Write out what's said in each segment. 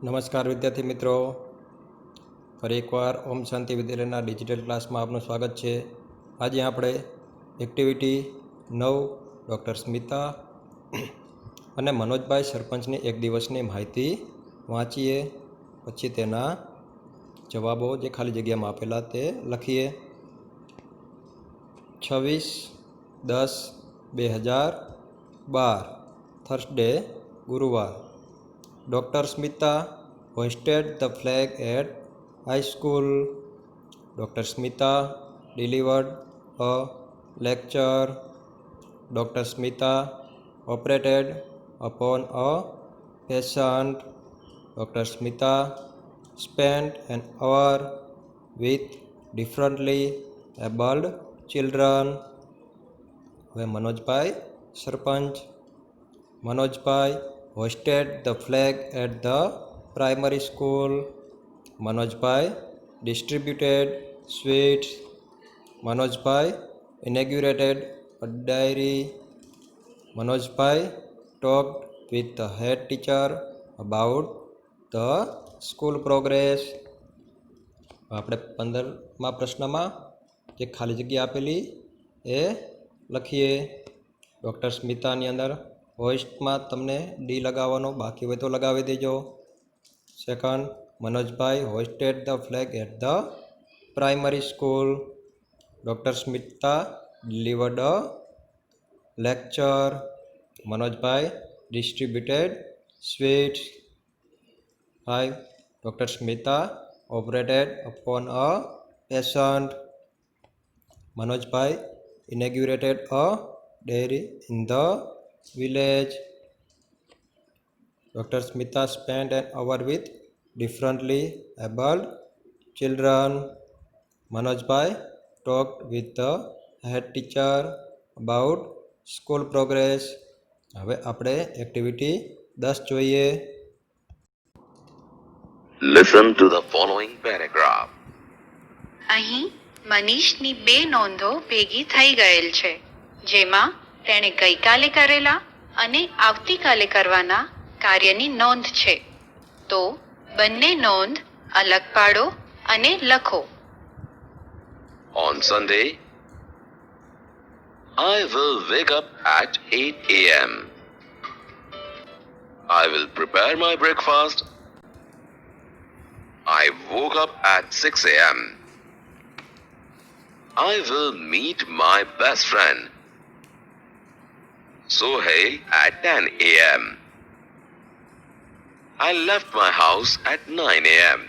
નમસ્કાર વિદ્યાર્થી મિત્રો, ફરી એકવાર ઓમ શાંતિ વિદ્યાલયના ડિજિટલ ક્લાસમાં આપનું સ્વાગત છે. આજે આપણે એક્ટિવિટી 9 ડૉક્ટર સ્મિતા અને મનોજભાઈ સરપંચની એક દિવસની માહિતી વાંચીએ, પછી તેના જવાબો જે ખાલી જગ્યામાં આપેલા તે લખીએ. 26/10/2012 થર્સડે ગુરુવાર. Dr. Smita hoisted the flag at high school. Dr. Smita delivered a lecture. Dr. Smita operated upon a patient. Dr. Smita spent an hour with differently abled children. હવે મનોજભાઈ સરપંચ. મનોજભાઈ hoisted the flag at the primary school. Manojbhai distributed sweets. Manojbhai inaugurated a dairy. Manojbhai talked with the head teacher about the school progress. આપણે 15મા પ્રશ્નમાં જે ખાલી જગ્યા આપેલી એ લખીએ. Doctor સ્મિતાની અંદર હોઇસ્ટમાં તમને ડી લગાવવાનો, બાકી હોય તો લગાવી દેજો. સેકન્ડ, મનોજભાઈ hoisted the flag at the primary school. Doctor Smita delivered a lecture. મનોજભાઈ distributed sweets. 5. Doctor Smita operated upon a patient. મનોજભાઈ inaugurated a dairy in the village. Dr. Smita spent an hour with differently abled children. Manojbhai talked with the head teacher about school progress. હવે આપણે activity 10 જોઈએ. Listen to the following paragraph. અહીં મનીષની બે નોંધો ભેગી થઈ ગયેલ છે, જેમાં તેણે ગઈકાલે કરેલા અને આવતીકાલે કરવાના કાર્યની નોંધ છે. તો બંને નોંધ અલગ પાડો અને લખો. On Sunday, I will wake up at 8 a.m. I will prepare my breakfast. I woke up at 6 a.m. I will meet my best friend Sohail at 10 a.m. I left my house at 9 a.m.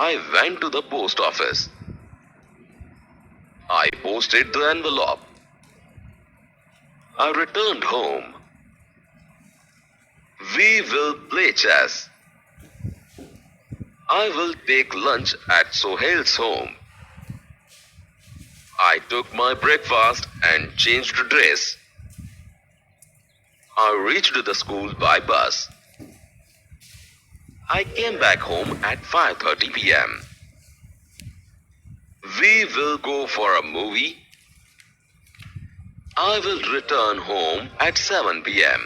I went to the post office. I posted the envelope. I returned home. We will play chess. I will take lunch at Sohail's home. I took my breakfast and changed dress. I reached the school by bus. I came back home at 5:30 p.m. We will go for a movie. I will return home at 7 p.m.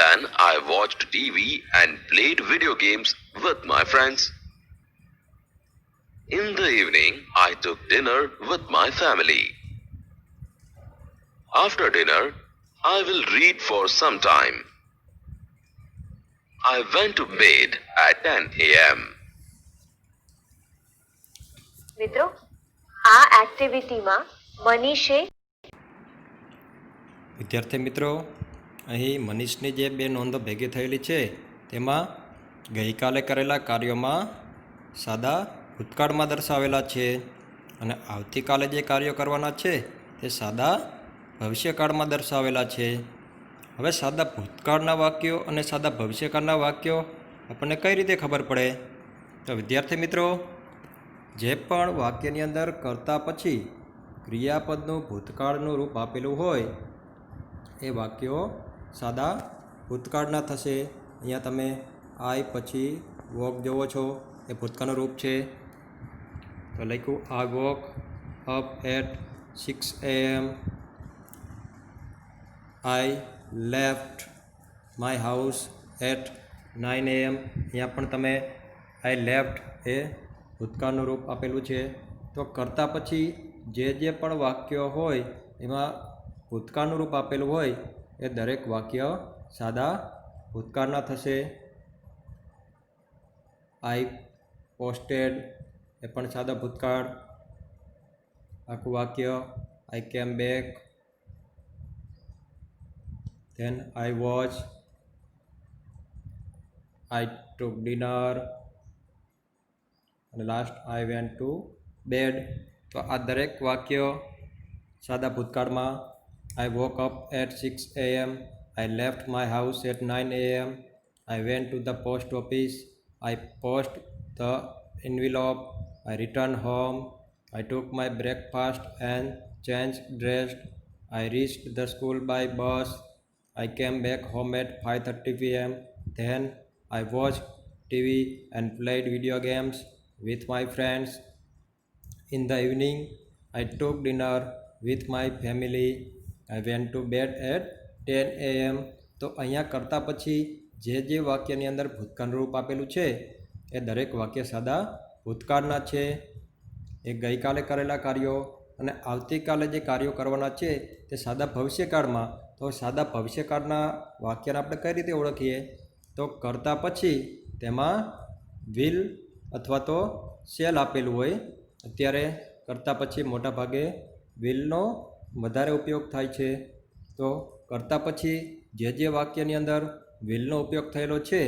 Then I watched TV and played video games with my friends. In the evening, I took dinner with my family. After dinner, I will read for some time. I went to bed at 10 a.m. મિત્રો, આ એક્ટિવિટીમાં મનીષે વિદ્યાર્થી મિત્રો, અહીં મનીષની જે બે નોંધો ભેગી થયેલી છે તેમાં ગઈકાલે કરેલા કાર્યોમાં સાદા ભૂતકાળમાં દર્શાવેલા છે અને આવતીકાલે જે કાર્યો કરવાના છે તે સાદા ભવિષ્યકાળમાં દર્શાવેલા છે. હવે સાદા ભૂતકાળના વાક્યો અને સાદા ભવિષ્યકાળના વાક્યો આપણને કઈ રીતે ખબર પડે? તો વિદ્યાર્થી મિત્રો, જે પણ વાક્યની અંદર કરતા પછી ક્રિયાપદનું ભૂતકાળનું રૂપ આપેલું હોય એ વાક્યો સાદા ભૂતકાળના થશે. અહીંયા તમે આઈ પછી વોક જોવો છો, એ ભૂતકાળનું રૂપ છે. તો લખ્યું I woke up at 6 AM. I left my house at 9 AM. અહીંયા પણ તમે આઈ લેફ્ટ એ ભૂતકાળનું રૂપ આપેલું છે. તો કરતાં પછી જે પણ વાક્ય હોય એમાં ભૂતકાળનું રૂપ આપેલું હોય એ દરેક વાક્ય સાદા ભૂતકાળના થશે. આઈ પોસ્ટેડ એ પણ સાદા ભૂતકાળ. આખું વાક્ય I came back, then I watch, I took dinner અને last I went to bed. તો આ દરેક વાક્ય સાદા ભૂતકાળમાં. I woke up at 6 AM. I left my house at 9 AM. I went to the post office. I post the envelope. I return home. I took my breakfast and change dressed. I reached the school by bus. I came back home at 5:30 PM. Than I watch TV and played video games with my friends. In the evening, I took dinner with my family. I went to bed at 10 AM. તો અહીંયા કરતાં પછી જે વાક્યની અંદર ભૂતકાળ રૂપ આપેલું છે એ દરેક વાક્ય સાદા ભૂતકાળના છે. એ ગઈકાલે કરેલા કાર્યો અને આવતીકાલે જે કાર્યો કરવાના છે તે સાદા ભવિષ્યકાળમાં. તો સાદા ભવિષ્યકાળના વાક્યને આપણે કઈ રીતે ઓળખીએ? તો કરતાં પછી તેમાં વિલ અથવા તો શેલ આપેલું હોય. અત્યારે કરતાં પછી મોટા ભાગે વિલનો વધારે ઉપયોગ થાય છે. તો કરતાં પછી જે વાક્યની અંદર વિલનો ઉપયોગ થયેલો છે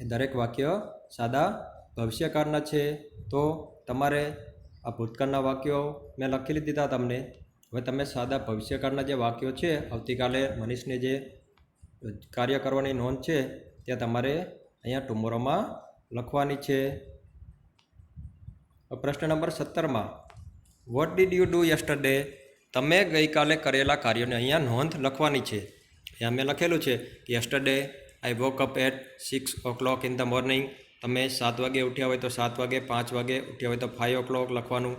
એ દરેક વાક્ય સાદા ભવિષ્યકાળના છે. તો તમારે આ ભૂતકાળના વાક્યો મેં લખી દીધા તમને. હવે તમે સાદા ભવિષ્યકાળના જે વાક્યો છે આવતીકાલે મનીષને જે કાર્ય કરવાની નોંધ છે ત્યાં તમારે અહીંયા ટુમોરોમાં લખવાની છે. પ્રશ્ન નંબર 17માં what did you do yesterday? તમે ગઈકાલે કરેલા કાર્યોને અહીંયા નોંધ લખવાની છે. અહીંયા મેં લખેલું છે કે yesterday I woke up at 6 o'clock in the morning. તમે 7 વાગે ઉઠ્યા હોય તો 7 વાગે, 5 વાગે ઉઠ્યા હોય તો 5 o'clock લખવાનું.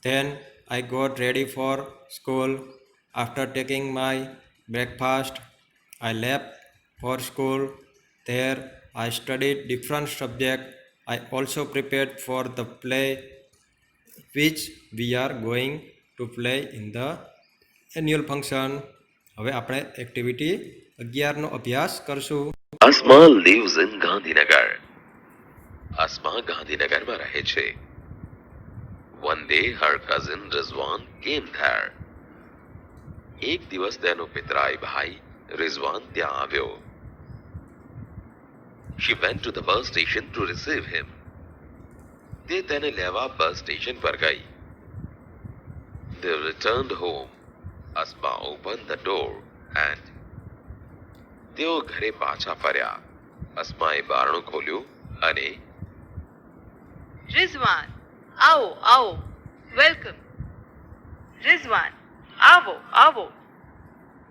Then I got ready for school after taking my breakfast. I left for school. There I studied different subject. I also prepared for the play which we are going to play in the annual function. હવે આપણે activity 11નો અભ્યાસ કરશું. Asma lives in Gandhinagar. Asma ગાંધીનગરમાં રહે છે. One day her cousin Rizwan came there. એક દિવસ તેનો પિતરાઈ ભાઈ રિઝવાન ત્યાં આવ્યો. She went to the bus station to receive him. તે તેને લેવા બસ સ્ટેશન પર ગઈ. They returned home. Asma opened the door and તેઓ ઘરે પાછા ફર્યા. અસ્માએ બારણું ખોલ્યું અને રિઝવાન, આવો આવો, વેલકમ. રિઝવાન, આવો આવો,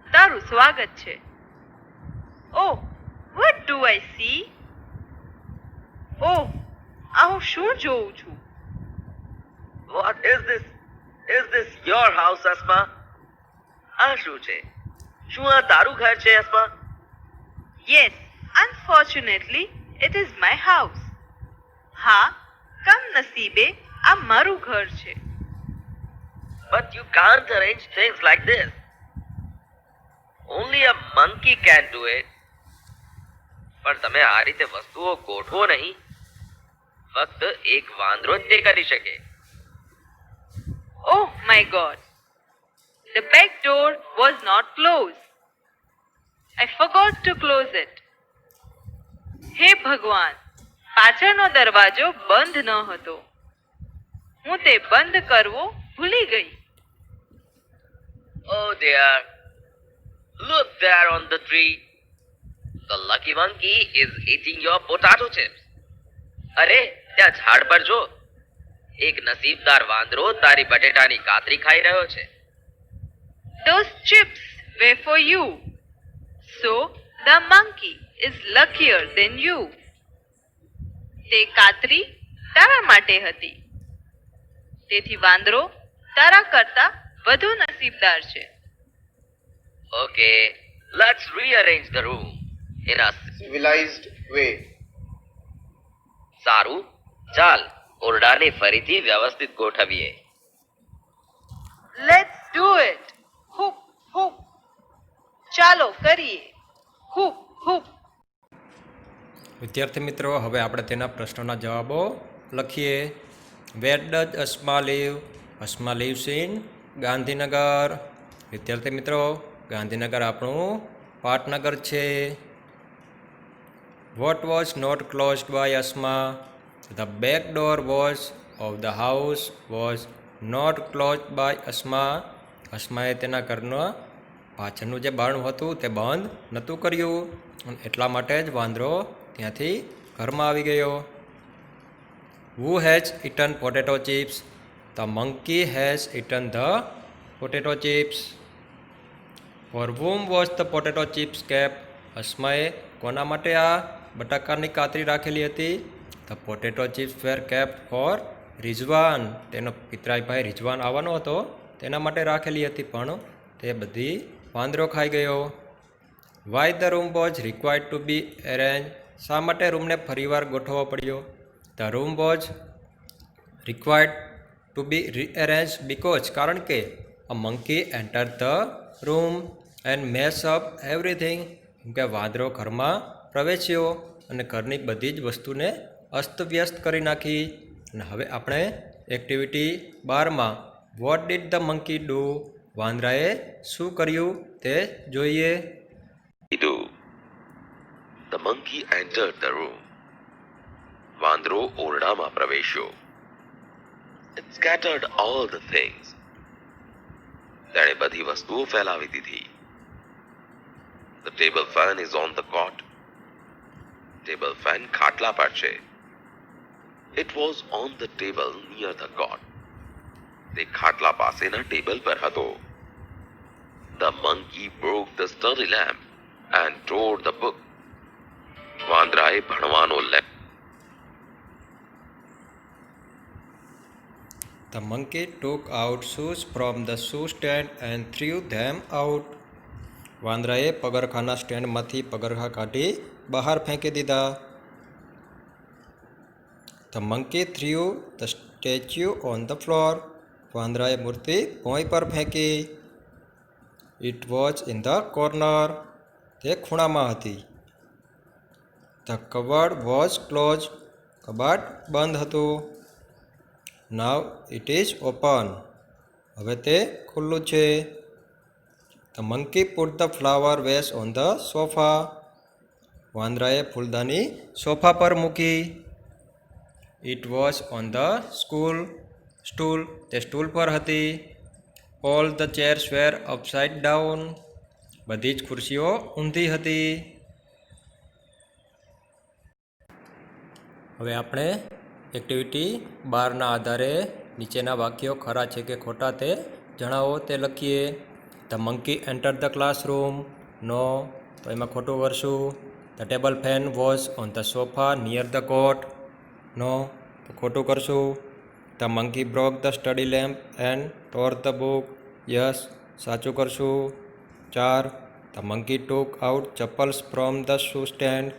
તારું સ્વાગત છે. ઓહ, what do I see? ઓહ, આ હું શું જોઉં છું? What is this? Is this your house, Asma? આ શું છે? શું આ તારું ઘર છે, Asma? Yes, unfortunately, it is my house. હા, કમનસીબે આ મારું ઘર છે. But you can't arrange things like this. Only a monkey can do it. પણ તમે આ રીતે વસ્તુઓ ગોઠવો નહીં. ફક્ત એક વાંદરો જ તે કરી શકે. Oh my God! The back door was not closed. I forgot to close it. હે ભગવાન, પાછળનો દરવાજો બંધ ન હતો. હું તે બંધ કરવો ભૂલી ગઈ. Oh dear. Look there on the tree. The lucky monkey is eating your potato chips. અરે, ત્યાં ઝાડ પર જો. એક નસીબદાર વાંદરો તારી બટેટાની કાતરી ખાઈ રહ્યો છે. Those chips were for you. So the monkey is luckier than you. તે કાતરી તારા માટે હતી. તેથી વાંદરો તારા કરતા વધુ નસીબદાર છે. Okay, let's rearrange the room in a civilized way. સારું, ચાલ ઓરડાને ફરીથી વ્યવસ્થિત ગોઠવીએ. Let's do it. Hoop hoop. ચાલો કરીએ. Hoop hoop. વિદ્યાર્થી મિત્રો, હવે આપણે તેના પ્રશ્નોના જવાબો લખીએ. Where does Asma live? Asma lives in Gandhinagar. વિદ્યાર્થી મિત્રો, ગાંધીનગર આપણું પાટનગર છે. What was not closed by Asma? The back door was of the house was not closed by Asma. અસ્માએ તેના ઘરનું પાછળનું જે બારણું હતું તે બંધ નહોતું કર્યું, અને એટલા માટે જ વાંદરો ત્યાંથી ઘરમાં આવી ગયો. Who has eaten potato chips? The monkey has eaten the potato chips. For whom was the potato chips kept? અસ્માએ કોના માટે આ બટાકાની કાતરી રાખેલી હતી? The potato chips were kept for Rizwan. તેનો પિતરાઈ ભાઈ રિઝવાન આવવાનો હતો તેના માટે રાખેલી હતી, પણ તે બધી વાંદરો ખાઈ ગયો. Why the room was required to be arrange? શા માટે રૂમને ફરીવાર ગોઠવવો પડ્યો? The room was required to be rearrange because, કારણ કે a monkey enter the room and mess up everything. કેમ કે વાંદરો ઘરમાં પ્રવેશ્યો અને ઘરની બધી જ વસ્તુને અસ્તવ્યસ્ત કરી નાખી. અને હવે આપણે એક્ટિવિટી 12માં what did the monkey do? વાંદરાએ શું કર્યું તે જોઈએ. Do. The monkey entered the room. વાંદરો ઓરડામાં પ્રવેશ્યો. It scattered all the things. તેણે બધી વસ્તુઓ ફેલાવી દીધી. The table fan is on the cot. Table fan ખાટલા પર છે. It was on the table near the cot. તે ખાટલા પાસેના ટેબલ પર હતો. The monkey broke the study lamp and tore the book. વાંદરાએ ભણવાનો lamp. The monkey took out shoes from the shoe stand and threw them out. વાંદરાએ પગરખાના સ્ટેન્ડમાંથી પગરખા કાઢી બહાર ફેંકી દીધા. The monkey threw the statue on the floor. વાંદરાએ મૂર્તિ ભોંય પર ફેંકી. It was in the corner. તે ખૂણામાં હતી. The cupboard was closed. કબાટ બંધ હતું. Now it is open. હવે તે ખુલ્લું છે. The monkey put the flower vase on the sofa. વાંદરાએ ફૂલદાની સોફા પર મૂકી. It was on the stool. તે સ્ટૂલ પર હતી. All the chairs were upside down. બધી જ ખુરશીઓ ઊંધી હતી. હવે આપણે એક્ટિવિટી 12ના આધારે નીચેના વાક્યો ખરા છે કે ખોટા તે જણાવો તે લખીએ. The monkey enter the classroom. No, તો એમાં ખોટું કરશું. The table fan was on the sofa near the cot. No, તો ખોટું કરશું. The monkey broke the study lamp and tore the book. Yes, સાચું કરશું. 4. The monkey took out chappals from the shoe stand.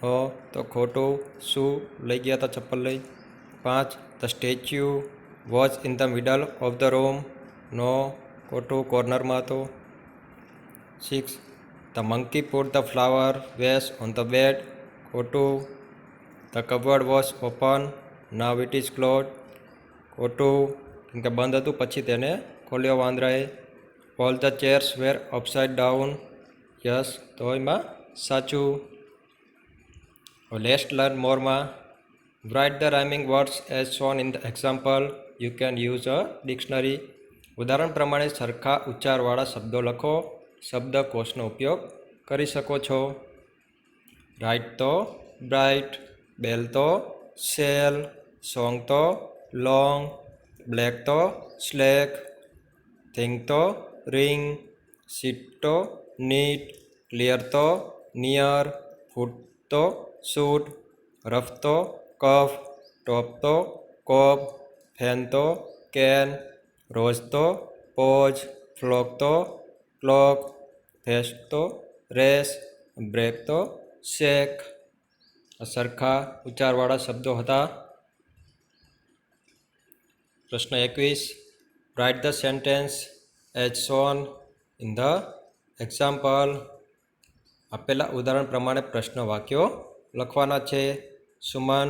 No, તો ખોટું. શું લઈ ગયા હતા ચપ્પલ લઈ. 5. The statue was in the middle of the room. નો, ખોટું, કોર્નરમાં હતો. 6. The monkey put the flower vase on the bed. ખોટું. The cupboard was open now it is close. ખોટું, કેમ કે બંધ હતું પછી તેને ખોલ્યો વાંદરાએ. All the chairs were upside down. Yes, તો એમાં સાચું. લેટ્સ લર્ન મોરમાં. Write the rhyming words as shown in the example. You can use a dictionary. ઉદાહરણ પ્રમાણે સરખા ઉચ્ચારવાળા શબ્દો લખો. શબ્દકોશનો ઉપયોગ કરી શકો છો. રાઇટ તો બ્રાઇટ, બેલ તો સેલ, સોંગ તો લોંગ, બ્લેક તો સ્લેક, થિંક તો રિંગ, સીટ તો નીટ, ક્લિયર તો નિયર, ફૂટ તો શૂટ, રફ તો કફ, ટોપ તો કોપ, ફેન તો કેન, રોઝ તો પોઝ, ફ્લોક તો ક્લોક, ફેસ તો રેસ, બ્રેક તો શેક. આ સરખા ઉચ્ચારવાળા શબ્દો હતા. પ્રશ્ન 21. Write the sentence as shown in the example. આપેલા ઉદાહરણ પ્રમાણે પ્રશ્ન વાક્યો લખવાના છે. Suman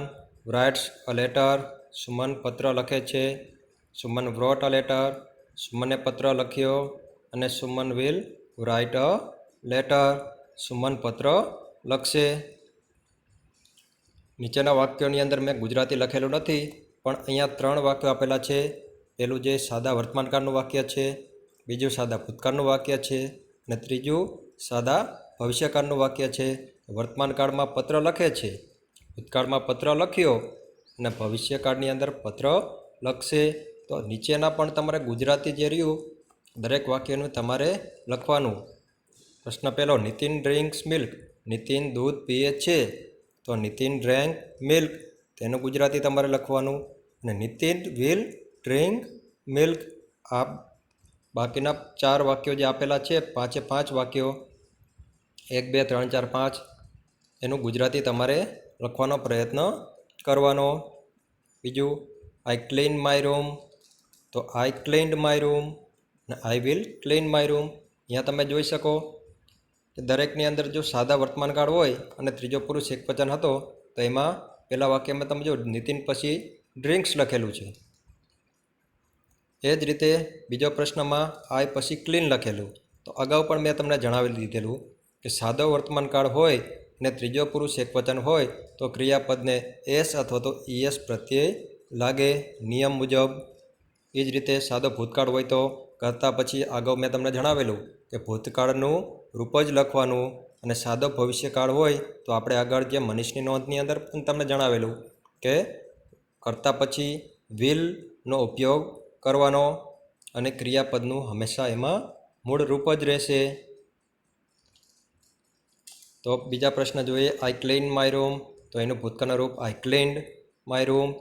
writes a letter. Suman પત્ર લખે છે. Suman wrote a letter. સુમને પત્ર લખ્યો. અને Suman will write a letter. Suman પત્ર લખશે. નીચેના વાક્યોની અંદર મેં ગુજરાતી લખેલું નથી, પણ અહીંયા 3 વાક્યો આપેલા છે. પહેલું જે સાદા વર્તમાનકાળનું વાક્ય છે, બીજું સાદા ભૂતકાળનું વાક્ય છે, અને ત્રીજું સાદા ભવિષ્યકાળનું વાક્ય છે. વર્તમાનકાળમાં પત્ર લખે છે, ભૂતકાળમાં પત્ર લખ્યો, અને ભવિષ્યકાળની અંદર પત્ર લખશે. તો નીચેના પણ તમારે ગુજરાતી જે રહ્યું દરેક વાક્યનું તમારે લખવાનું. પ્રશ્ન પહેલો, નીતિન ડ્રિંક્સ મિલ્ક. નીતિન દૂધ પીએ છે. તો નીતિન ડ્રેન્ક મિલ્ક, તેનું ગુજરાતી તમારે લખવાનું. અને નીતિન વિલ ડ્રિંક મિલ્ક. આ બાકીના 4 વાક્યો જે આપેલા છે, 5 વાક્યો 1, 2, 3, 4, 5, એનું ગુજરાતી તમારે લખવાનો પ્રયત્ન કરવાનો. બીજું, આઈ ક્લીન માય રૂમ. તો આઈ ક્લીન્ડ માય રૂમ અને આઈ વિલ ક્લીન માય રૂમ. અહીંયા તમે જોઈ શકો કે દરેકની અંદર જો સાદા વર્તમાનકાળ હોય અને ત્રીજો પુરુષ એકવચન હતો, તો એમાં પહેલા વાક્યમાં તમે જો નીતિન પછી ડ્રિંક્સ લખેલું છે. એ જ રીતે બીજો પ્રશ્નમાં આઈ પછી ક્લીન લખેલું. તો અગાઉ પણ મેં તમને જણાવી દીધેલું કે સાદો વર્તમાનકાળ હોય અને ત્રીજો પુરુષ એકવચન હોય તો ક્રિયાપદને એસ અથવા તો ઈએસ પ્રત્યય લાગે નિયમ મુજબ. એ જ રીતે સાદો ભૂતકાળ હોય તો કરતા પછી અગાઉ મેં તમને જણાવેલું કે ભૂતકાળનું રૂપ જ લખવાનું. અને સાદો ભવિષ્યકાળ હોય તો આપણે આગળ જે મનીષની નોંધની અંદર પણ તમને જણાવેલું કે કરતા પછી વિલનો ઉપયોગ કરવાનો અને ક્રિયાપદનું હંમેશા એમાં મૂળ રૂપ જ રહેશે. તો બીજા પ્રશ્ન જોઈએ, આઈ ક્લીન માય રૂમ. તો એનું ભૂતકાળનું રૂપ આઈ ક્લીન્ડ માય રૂમ.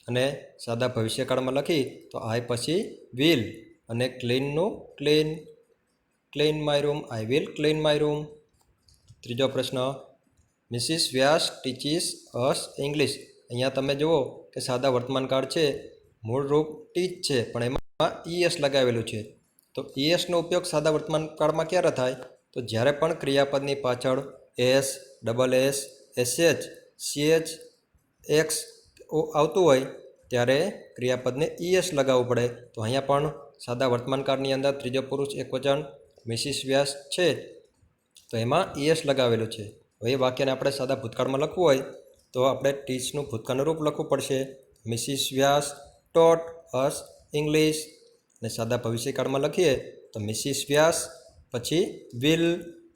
અને સાદા ભવિષ્યકાળમાં લખી તો આઈ પછી વિલ અને ક્લીનનું clean, clean my room, I will clean my room. ત્રીજો પ્રશ્ન, Mrs Vyas teaches us English. અહીંયા તમે જુઓ કે સાદા વર્તમાનકાળ છે, મૂળ રૂપ ટીચ છે, પણ એમાં ઈએસ લગાવેલું છે. તો ઈએસનો ઉપયોગ સાદા વર્તમાનકાળમાં ક્યારે થાય? તો જ્યારે પણ ક્રિયાપદની પાછળ S, double S, SH, CH, x આવતું હોય ત્યારે ક્રિયાપદને ઈએસ લગાવવું પડે. તો અહીંયા પણ સાદા વર્તમાનકાળની અંદર ત્રીજો પુરુષ એકવચન મિસિસ વ્યાસ છે, તો એમાં ઈએસ લગાવેલું છે. હવે એ વાક્યને આપણે સાદા ભૂતકાળમાં લખવું હોય તો આપણે ટીચનું ભૂતકાળનું રૂપ લખવું પડશે, મિસિસ વ્યાસ ટોટ અસ ઇંગ્લિશ. અને સાદા ભવિષ્યકાળમાં લખીએ તો મિસિસ વ્યાસ પછી વિલ,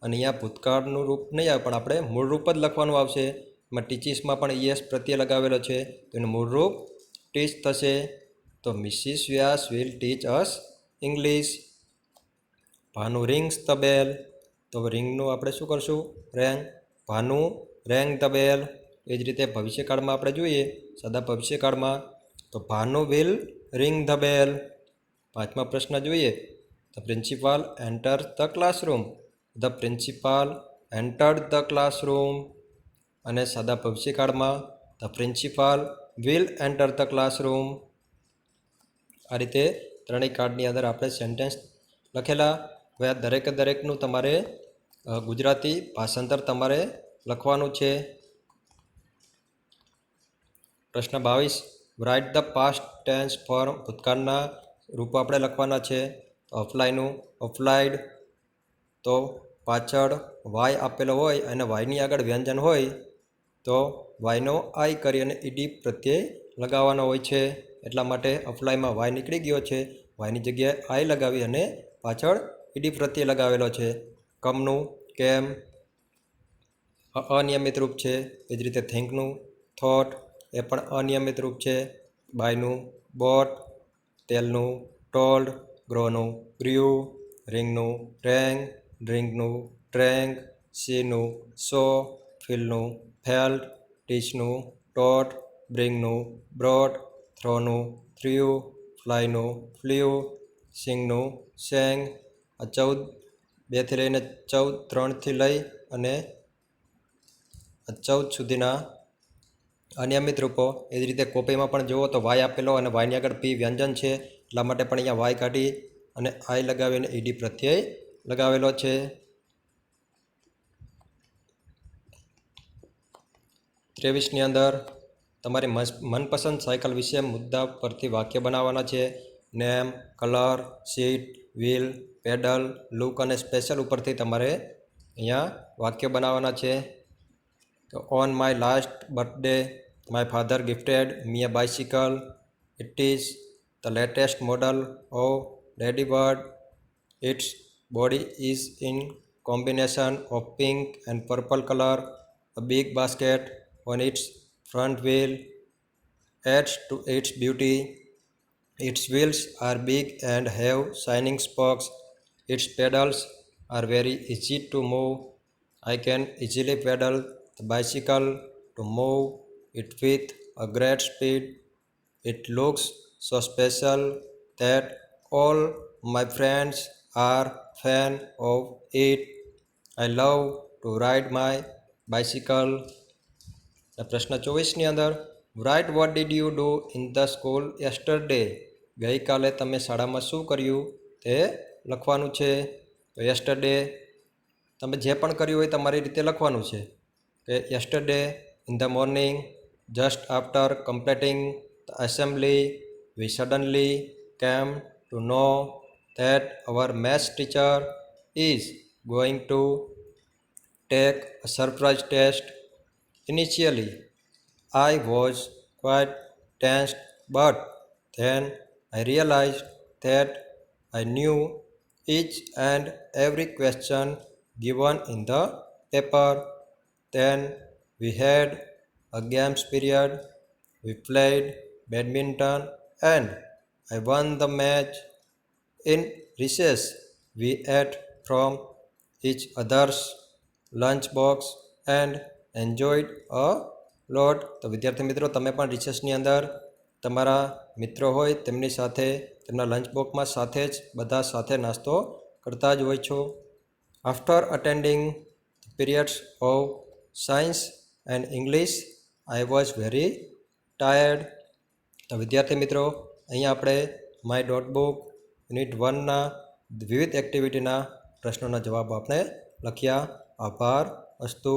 અને અહીંયા ભૂતકાળનું રૂપ નહીં આવે પણ આપણે મૂળ રૂપ જ લખવાનું આવશે. એમાં ટીચીસમાં પણ ઈએસ પ્રત્યય લગાવેલો છે, તો એનું મૂળ રૂપ ટીચ થશે. તો Mrs Vyas will teach us English. Bhanu rings the bell. તો રિંગનું આપણે શું કરશું? રેંગ. Bhanu રેંગ the bell. એ જ રીતે ભવિષ્યકાળમાં આપણે જોઈએ સાદા ભવિષ્યકાળમાં તો Bhanu will ring the bell. 5મા પ્રશ્ન જોઈએ, the principal enter the classroom. The principal entered the classroom. અને સાદા ભવિષ્યકાળમાં the principal will enter the classroom. આ રીતે ત્રણેય કાર્ડની અંદર આપણે સેન્ટેન્સ લખેલા. હવે આ દરેકનું તમારે ગુજરાતી ભાષાંતર તમારે લખવાનું છે. પ્રશ્ન 22, write the past tense form. ભૂતકાળના રૂપો આપણે લખવાના છે. અફલાયનું અફલાઇડ. તો પાછળ વાય આપેલો હોય અને વાયની આગળ વ્યંજન હોય તો વાયનો આઈ કરી અને ઈડી પ્રત્યય લગાવવાનો હોય છે. એટલા માટે અફલાયમાં વાય નીકળી ગયો છે, વાયની જગ્યાએ આઈ લગાવી અને પાછળ ઈડી પ્રત્યય લગાવેલો છે. કમનું કેમ અનિયમિત રૂપ છે. એ જ રીતે થિંકનું થોટ, એ પણ અનિયમિત રૂપ છે. બાયનું બોટ, તેલનું ટોલ્ડ, ગ્રોનું ગ્ર્યુ, રિંગનું રેંગ, ડ્રિંકનું ડ્રેંગ, સીનું સો, ફિલનું ફેલ્ડ, ટીચનું ટોટ, બ્રિંગનું બ્રોટ, થ્રોનું થ્ર્યુ, ફ્લાયનું ફ્લ્યુ, સિંગનું સેંગ. આ 2થી લઈને 3થી લઈ અને 14 સુધીના અનિયમિત રૂપો. એ જ રીતે કોપીમાં પણ જુઓ તો વાય આપેલો અને વાયની આગળ પી વ્યંજન છે, એટલા માટે પણ અહીંયા વાય કાઢી અને આઈ લગાવીને ઈડી પ્રત્યય લગાવેલો છે. 23ની અંદર તમારી મનપસંદ સાયકલ વિશે મુદ્દા પરથી વાક્ય બનાવવાના છે. Name, colour, seat, wheel, pedal, look અને સ્પેશિયલ ઉપરથી તમારે અહીંયા વાક્ય બનાવવાના છે. તો on my last birthday my father gifted me a bicycle. It is the latest model of Ladybird. Its body is in combination of pink and purple colour. A big basket on its front wheel adds to its beauty. Its wheels are big and have shining spokes. Its pedals are very easy to move. I can easily pedal the bicycle to move it with a great speed. It looks so special that all my friends are fan of it. I love to ride my bicycle. પ્રશ્ન 24ની અંદર write what did you do in the school yesterday. ગઈકાલે તમે શાળામાં શું કર્યું તે લખવાનું છે. તો યસ્ટરડે તમે જે પણ કર્યું હોય તમારી રીતે લખવાનું છે કે yesterday in the morning just after completing the assembly we suddenly came to know that our maths teacher is going to take a surprise test. Initially, I was quite tensed, but then I realized that I knew each and every question given in the paper. Then we had a games period. We played badminton and I won the match. In recess, we ate from each other's lunchbox and enjoyed a lot. તો વિદ્યાર્થી મિત્રો, તમે પણ રિસેસની અંદર તમારા મિત્રો હોય તેમની સાથે તેમના લંચ બોક્સમાં સાથે જ બધા સાથે નાસ્તો કરતા જ હોય છો. After attending periods of science and English I was very tired. તો વિદ્યાર્થી મિત્રો, અહીંયા આપણે માય નોટબુક યુનિટ 1ના વિવિધ એક્ટિવિટીના પ્રશ્નોના જવાબ આપણે લખ્યા. આભાર. અસ્તુ.